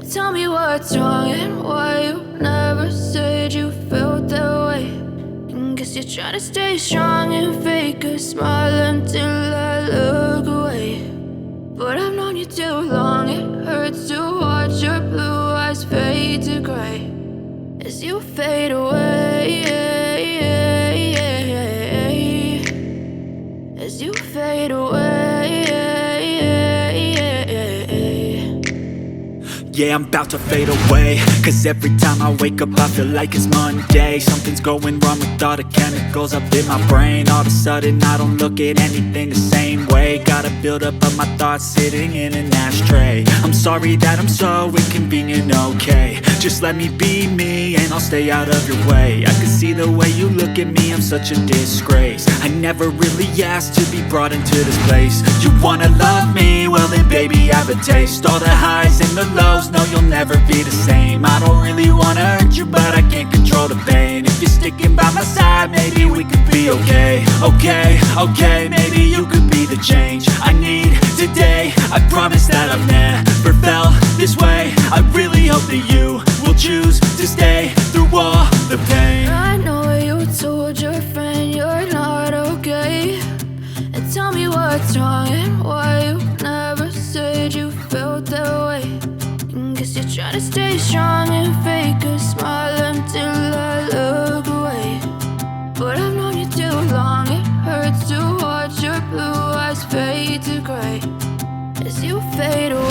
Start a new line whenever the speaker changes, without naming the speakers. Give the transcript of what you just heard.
Tell me what's wrong and why you never said you felt that way. And guess you're trying to stay strong and fake a smile until I look away. But I've known you too long, it hurts to watch your blue eyes fade to gray as you fade away, as you fade away.
Yeah, I'm about to fade away, cause every time I wake up I feel like it's Monday. Something's going wrong with all the chemicals up in my brain. All of a sudden I don't look at anything the same way. Gotta build up of my thoughts sitting in an ashtray. I'm sorry that I'm so inconvenient, okay. Just let me be me and I'll stay out of your way. I can see the way you look at me, I'm such a disgrace. I never really asked to be brought into this place. You wanna love me? Well then baby I have a taste. All the highs and the lows, no you'll never be the same. I don't really wanna hurt you but I can't control the pain. If you're sticking by my side maybe we could be okay. Okay, maybe you could be the change I need today. I promise that I've never felt this way. I really hope that you will choose to stay through all the pain.
I know you told your friend you're not okay. And tell me what's wrong and why you never said you felt that way. And guess you're trying to stay strong and fake a smile until I look away. But I've known you too long, it hurts to watch your blue eyes fade to gray as you fade away.